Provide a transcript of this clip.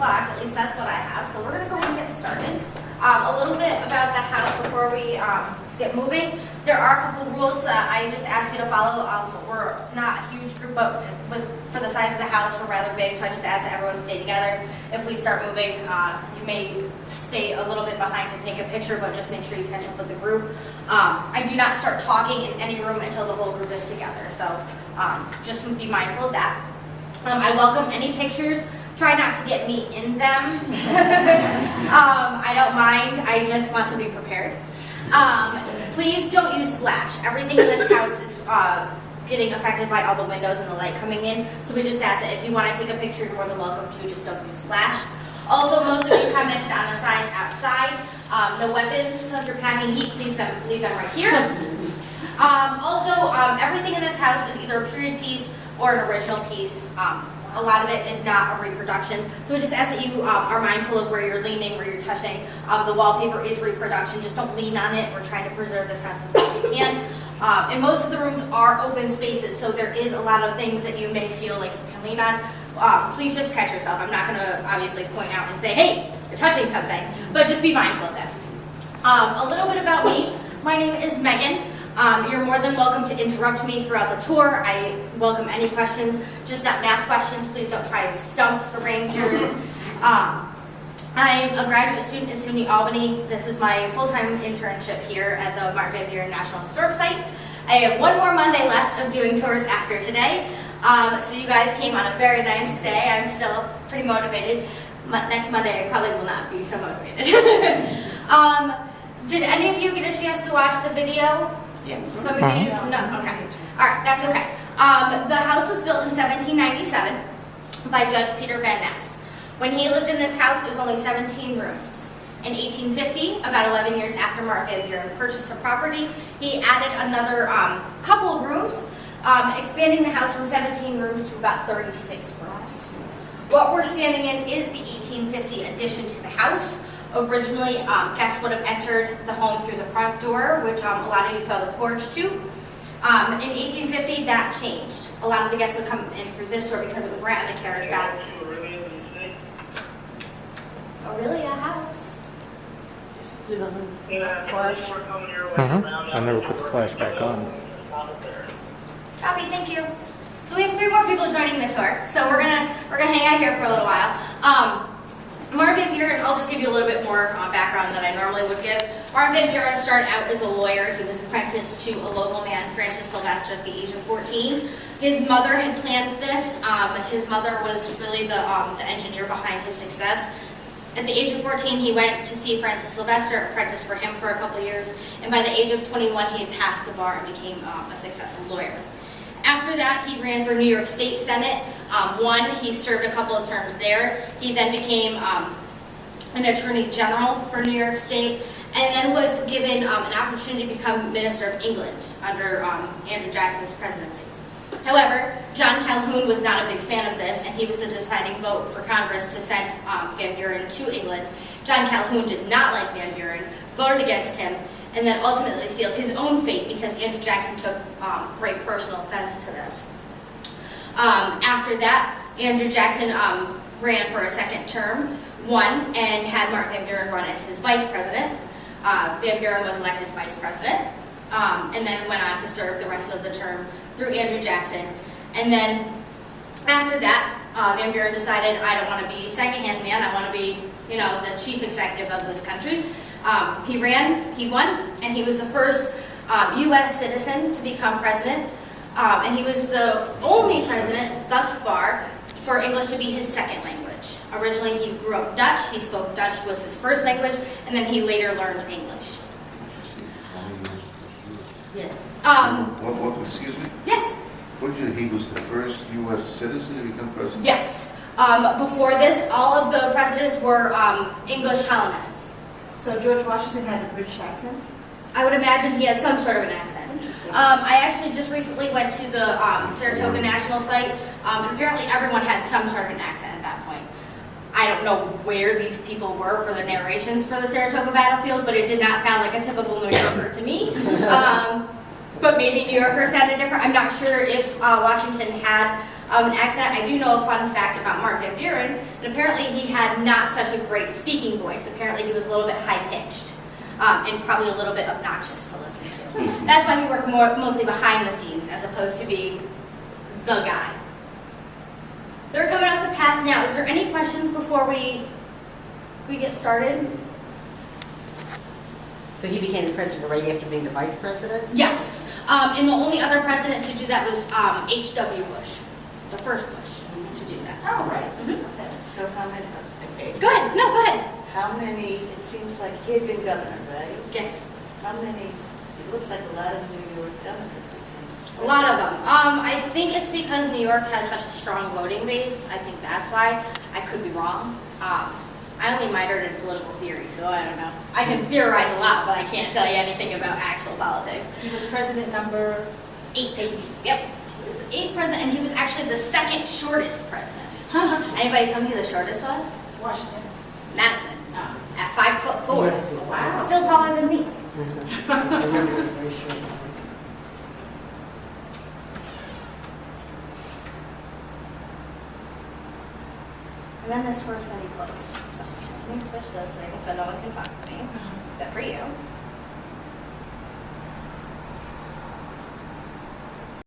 o'clock, at least that's what I have, so we're going to go ahead and get started. A little bit about the house before we get moving. There are a couple rules that I just ask you to follow. We're not a huge group, but for the size of the house, we're rather big, so I just ask that everyone stay together. If we start moving, you may stay a little bit behind to take a picture, but just make sure you catch up with the group. I do not start talking in any room until the whole group is together, so just be mindful of that. I welcome any pictures. Try not to get me in them. I don't mind. I just want to be prepared. Please don't use flash. Everything in this house is getting affected by all the windows and the light coming in. So we just ask that if you want to take a picture, you're more than welcome to. Just don't use flash. Also, most of you commented on the signs outside. The weapons, so if you're packing heat, please leave them right here. Everything in this house is either a period piece or an original piece. A lot of it is not a reproduction. So we just ask that you are mindful of where you're leaning, where you're touching. The wallpaper is reproduction. Just don't lean on it. We're trying to preserve this house as best we can. And most of the rooms are open spaces, so there is a lot of things that you may feel like you can lean on. Please just catch yourself. I'm not going to obviously point out and say, hey, you're touching something, but just be mindful of that. A little bit about me. My name is Megan. You're more than welcome to interrupt me throughout the tour. I welcome any questions, just not math questions. Please don't try to stump the ranger. I'm a graduate student at SUNY Albany. This is my full-time internship here at the Mark Van Buren National Historic Site. I have one more Monday left of doing tours after today. So you guys came on a very nice day. I'm still pretty motivated. Next Monday I probably will not be so motivated. Did any of you get a chance to watch the video? Yes. Some of you? No? Okay. All right, that's okay. The house was built in 1797 by Judge Peter Van Ness. When he lived in this house, it was only 17 rooms. In 1850, about 11 years after Mark Van Buren purchased the property, he added another couple of rooms, expanding the house from 17 rooms to about 36 rooms. What we're standing in is the 1850 addition to the house. Originally, guests would have entered the home through the front door, which a lot of you saw the porch too. In 1850, that changed. A lot of the guests would come in through this door because it was right on the carriage back. Oh, really? A house? Flash. I never put the flash back on. Copy, thank you. So we have 3 more people joining the tour, so we're gonna hang out here for a little while. Mark Van Buren, I'll just give you a little bit more background than I normally would give. Mark Van Buren started out as a lawyer. He was apprenticed to a local man, Francis Sylvester, at the age of 14. His mother had planned this. His mother was really the engineer behind his success. At the age of 14, he went to see Francis Sylvester, apprenticed for him for a couple years, and by the age of 21, he had passed the bar and became a successful lawyer. After that, he ran for New York State Senate. He served a couple of terms there. He then became an attorney general for New York State, and then was given an opportunity to become Minister of England under Andrew Jackson's presidency. However, John Calhoun was not a big fan of this, and he was the deciding vote for Congress to send Van Buren to England. John Calhoun did not like Van Buren, voted against him, and then ultimately sealed his own fate because Andrew Jackson took great personal offense to this. After that, Andrew Jackson ran for a second term, won, and had Mark Van Buren run as his vice president. Van Buren was elected vice president, and then went on to serve the rest of the term through Andrew Jackson. And then after that, Van Buren decided, I don't want to be second-hand man, I want to be, the chief executive of this country. He ran, he won, and he was the first U.S. citizen to become president. And he was the only president thus far for English to be his second language. Originally, he grew up Dutch. He spoke Dutch was his first language, and then he later learned English. Excuse me? Yes? He was the first U.S. citizen to become president? Yes. Before this, all of the presidents were English colonists. So George Washington had a British accent? I would imagine he had some sort of an accent. Interesting. I actually just recently went to the Saratoga National Site, and apparently everyone had some sort of an accent at that point. I don't know where these people were for the narrations for the Saratoga battlefield, but it did not sound like a typical New Yorker to me. But maybe New Yorkers sounded different. I'm not sure if Washington had an accent. I do know a fun fact about Mark Van Buren, and apparently he had not such a great speaking voice. Apparently he was a little bit high-pitched and probably a little bit obnoxious to listen to. That's why he worked mostly behind the scenes as opposed to being the guy. They're coming off the path now. Is there any questions before we get started? So he became the president right after being the vice president? Yes. And the only other president to do that was H.W. Bush, the first Bush to do that. Oh, right. Mhm. Okay. So how many, okay. Go ahead. No, go ahead. How many, it seems like he had been governor, right? Yes. How many, it looks like a lot of New York governors became. A lot of them. I think it's because New York has such a strong voting base. I think that's why. I could be wrong. I only minored in political theory, so I don't know. I can theorize a lot, but I can't tell you anything about actual politics. He was president number 8. Yep. He was the 8th president, and he was actually the 2nd shortest president. Anybody tell me who the shortest was? Washington. Madison. Oh. At 5'4". Yes, he's Wow. Still taller than me. I remember he was very short. And then this tour is going to be closed. So let me switch this thing so no one can talk to me. Except for you.